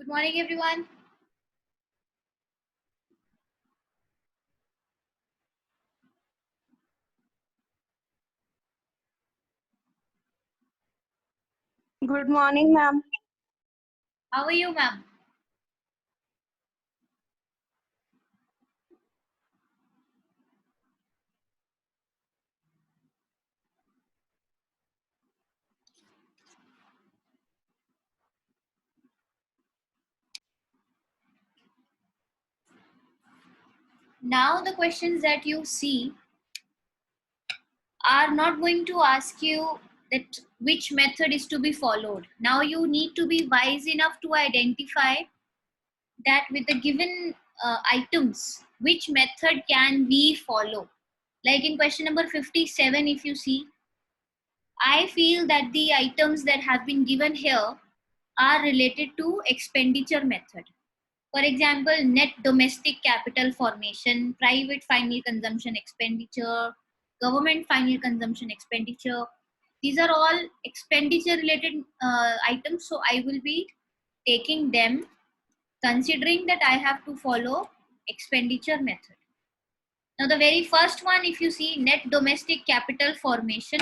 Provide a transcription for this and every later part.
Good morning, everyone. Good morning, ma'am. How are you, ma'am? Now, the questions that you see are not going to ask you that which method is to be followed. Now, you need to be wise enough to identify that with the given items, which method can we follow. Like in question number 57, if you see, I feel that the items that have been given here are related to expenditure method. For example, net domestic capital formation, private final consumption expenditure, government final consumption expenditure. These are all expenditure related items. So I will be taking them considering that I have to follow expenditure method. Now the very first one, if you see net domestic capital formation,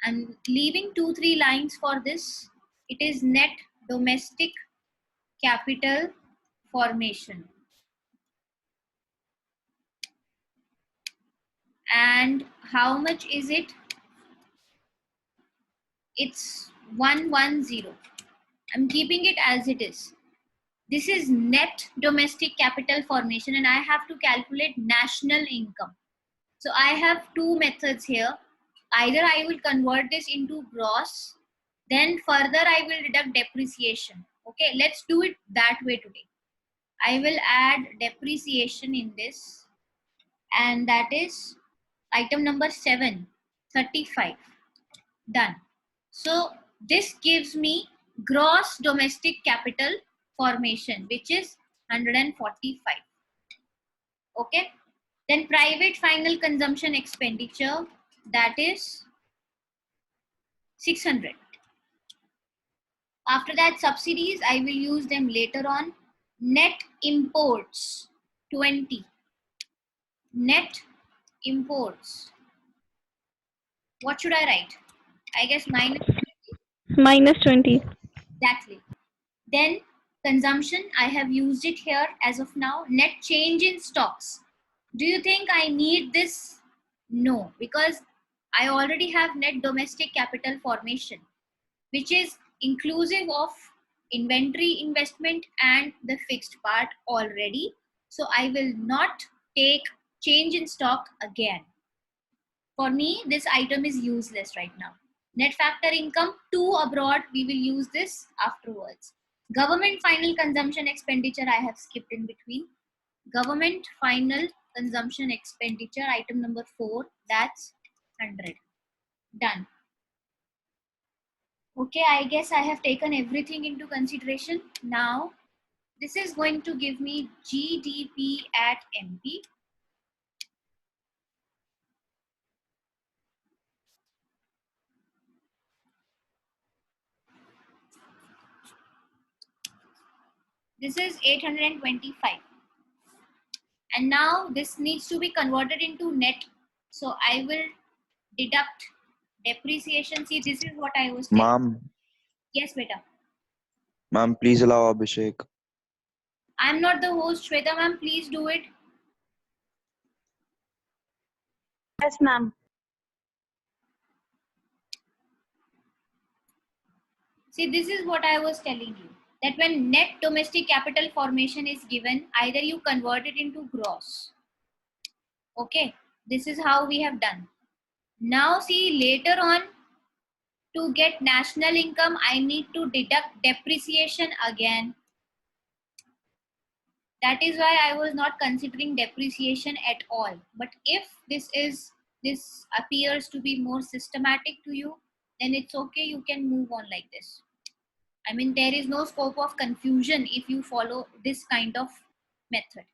I'm leaving 2-3 lines for this. It is net domestic capital formation. And how much is it? It's 110. I'm keeping it as it is. This is net domestic capital formation and I have to calculate national income. So I have two methods here. Either I will convert this into gross, then further I will deduct depreciation. Okay, let's do it that way today. I will add depreciation in this, and that is item number 7, 35. Done. So this gives me gross domestic capital formation, which is 145. Okay. Then private final consumption expenditure, that is 600. After that, subsidies, I will use them later on. Net imports, 20. Net imports. What should I write? I guess minus. Minus 20. Exactly. Then consumption, I have used it here as of now. Net change in stocks. Do you think I need this? No, because I already have net domestic capital formation, which is inclusive of inventory investment and the fixed part already. So I will not take change in stock again. For me, this item is useless right now. Net factor income to abroad, we will use this afterwards. Government final consumption expenditure, I have skipped in between. Government final consumption expenditure, item number 4, that's 100. Done. Okay, I guess I have taken everything into consideration. Now, this is going to give me GDP at MP. This is 825. And now this needs to be converted into net. So I will deduct depreciation. See, this is what I was telling. Ma'am, Yes, beta. ma'am, please allow Abhishek. I'm not the host, Shweta ma'am. Please do it. Yes, ma'am. See, this is what I was telling you. That when net domestic capital formation is given, either you convert it into gross. Okay, this is how we have done. Now see, later on, to get national income, I need to deduct depreciation again. That is why I was not considering depreciation at all. But if this appears to be more systematic to you, then it's okay, you can move on like this. I mean, there is no scope of confusion if you follow this kind of method.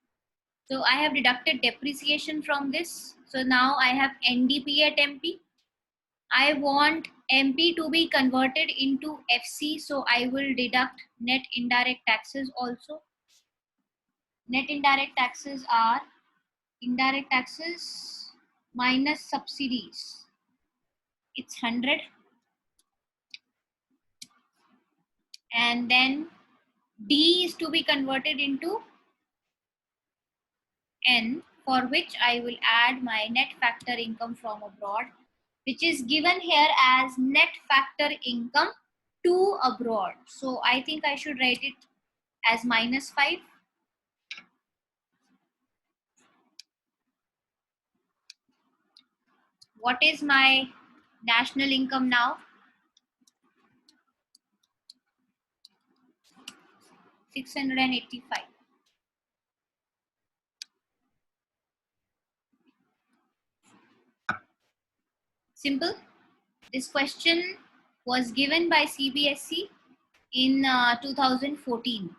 So I have deducted depreciation from this. So now I have NDP at MP. I want MP to be converted into FC, so I will deduct net indirect taxes also. Net indirect taxes are indirect taxes minus subsidies. It's 100. And then D is to be converted into N, for which I will add my net factor income from abroad, which is given here as net factor income to abroad. So I think I should write it as minus 5. What is my national income now? 685. Simple. This question was given by CBSE in 2014.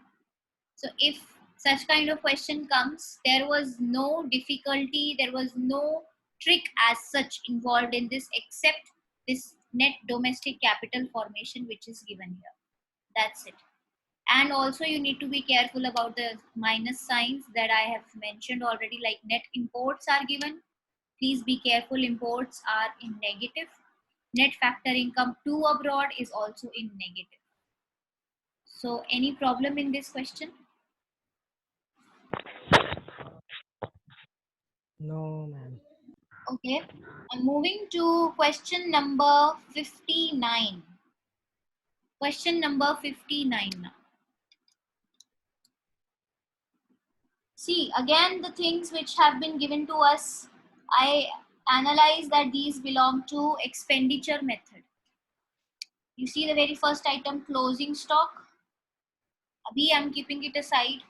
So if such kind of question comes, there was no difficulty, there was no trick as such involved in this except this net domestic capital formation which is given here. That's it. And also you need to be careful about the minus signs that I have mentioned already, like net imports are given. Please be careful, imports are in negative. Net factor income to abroad is also in negative. So any problem in this question? No, ma'am. Okay, I'm moving to question number 59. Question number 59 now. See, again, the things which have been given to us, I analyze that these belong to expenditure method. You see the very first item, closing stock. Abhi, I'm keeping it aside.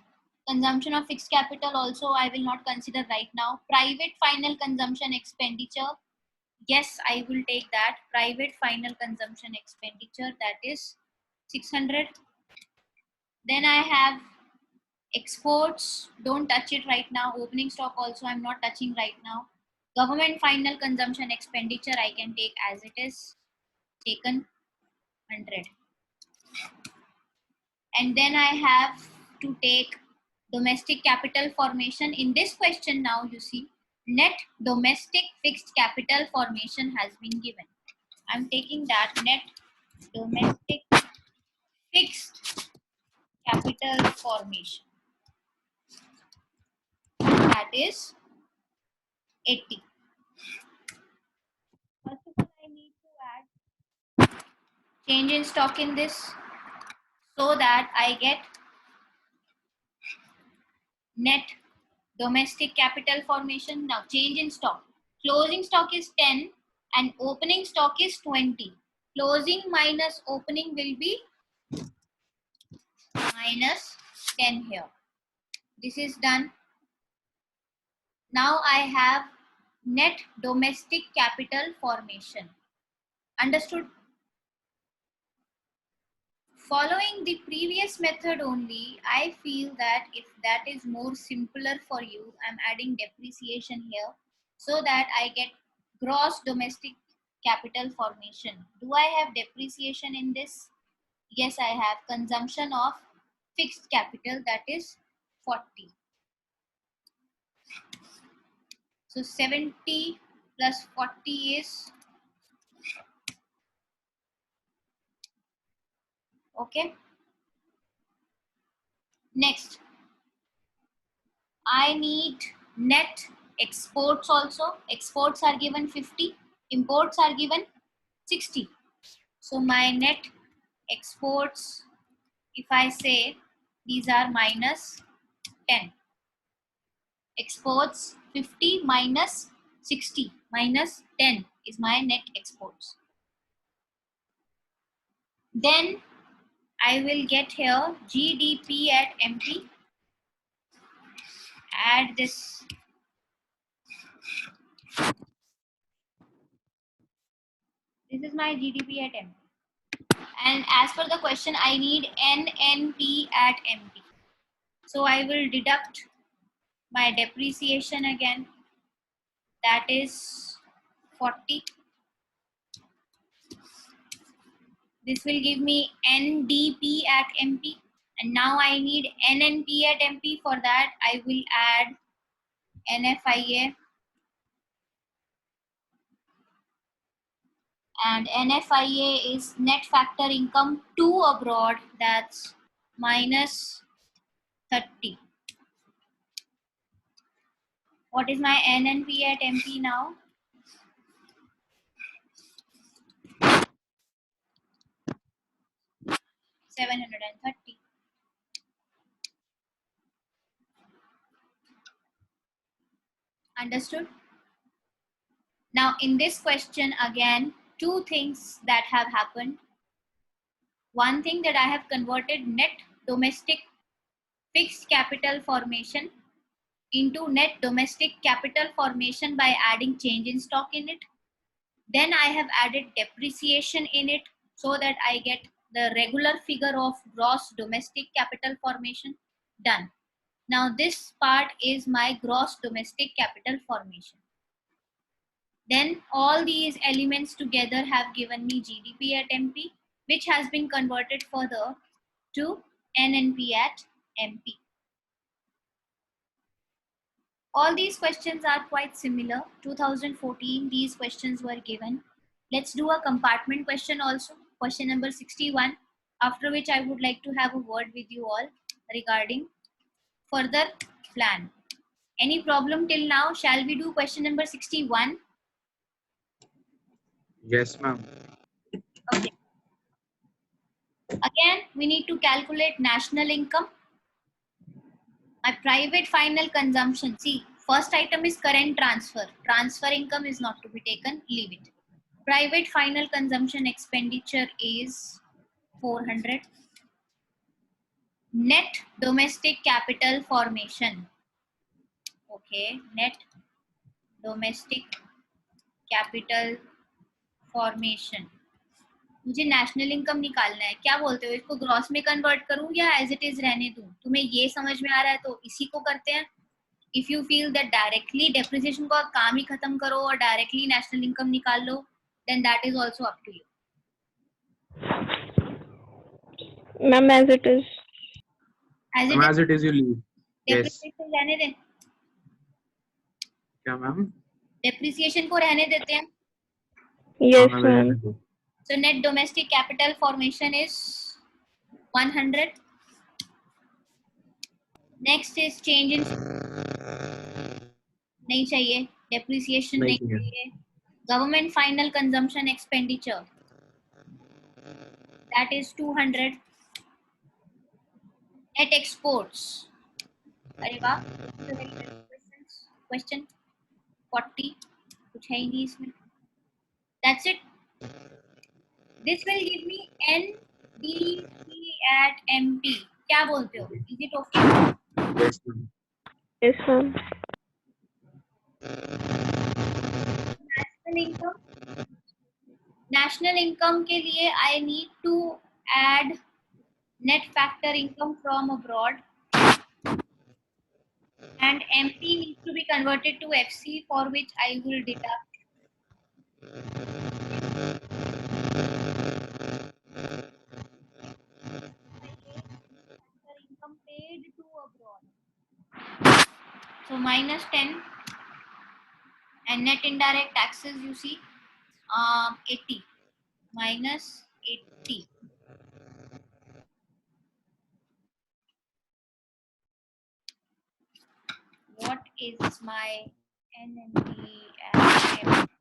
Consumption of fixed capital also I will not consider right now. Private final consumption expenditure. Yes, I will take that. Private final consumption expenditure, that is 600. Then I have exports. Don't touch it right now. Opening stock also I'm not touching right now. Government final consumption expenditure I can take as it is. Taken 100. And then I have to take domestic capital formation. In this question now you see net domestic fixed capital formation has been given. I'm taking that net domestic fixed capital formation, that is 80. First of all, I need to add change in stock in this so that I get net domestic capital formation. Now change in stock. Closing stock is 10 and opening stock is 20. Closing minus opening will be minus 10 here. This is done. Now I have net domestic capital formation. Understood? Following the previous method only, I feel that if that is more simpler for you, I'm adding depreciation here so that I get gross domestic capital formation. Do I have depreciation in this? Yes, I have. Consumption of fixed capital, that is 40. So 70 plus 40 is okay. Next, I need net exports also. Exports are given 50, imports are given 60. So my net exports, if I say these are minus 10. Exports 50 minus 60 minus 10 is my net exports. Then I will get here GDP at MP. Add this. This is my GDP at MP. And as per the question, I need NNP at MP. So I will deduct my depreciation again. That is 40. This will give me NDP at MP. And now I need NNP at MP. For that, I will add NFIA. And NFIA is net factor income to abroad. That's minus 30. What is my NNP at MP now? 730. Understood? Now in this question again, two things that have happened. One thing that I have converted net domestic fixed capital formation into net domestic capital formation by adding change in stock in it. Then I have added depreciation in it so that I get the regular figure of gross domestic capital formation. Done. Now this part is my gross domestic capital formation. Then all these elements together have given me GDP at MP, which has been converted further to NNP at MP. All these questions are quite similar. 2014, these questions were given. Let's do a compartment question also, question number 61, after which I would like to have a word with you all regarding further plan. Any problem till now? Shall we do question number 61? Yes, ma'am. Okay. Again, we need to calculate national income. My private final consumption. See, first item is current transfer. Transfer income is not to be taken. Leave it. Private final consumption expenditure is 400. Net domestic capital formation. Okay, net domestic capital formation. मुझे national income निकालना है. क्या बोलते हो, इसको gross में convert करूं या एज इट इज रहने दूं? तुम्हें ये समझ में आ रहा है तो इसी को करते हैं. If you feel that directly depreciation का काम ही खत्म करो और डायरेक्टली नेशनल इनकम निकाल लो, then that is also up to you. Ma'am, as it is. As Ma'am, it as is it is, you leave. Yes. Depreciation रहने दें. क्या मैम? डेप्रिसिएशन को रहने देते हैं. Yes, हाँ, ma'am. रहने दो. So net domestic capital formation is 100. Next is change in नहीं चाहिए, depreciation नहीं नहीं चाहिए. चाहिए. Government final consumption expenditure, that is 200. Net exports, अरे वाह, it's a very nice question. 40, कुछ है ही नहीं इसमें. That's it. This will give me NDP at MP. क्या बोलते हो? Is it okay? Yes, ma'am. Yes, ma'am. National income के लिए I need to add net factor income from abroad, and MP needs to be converted to FC, for which I will deduct income paid to abroad. So minus 10, and net indirect taxes, you see, 80 minus 80. What is my NNP and MP?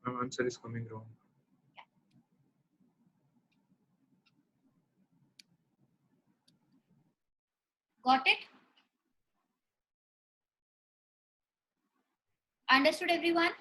Ma'am, answer is coming wrong. Got it? Understood, everyone?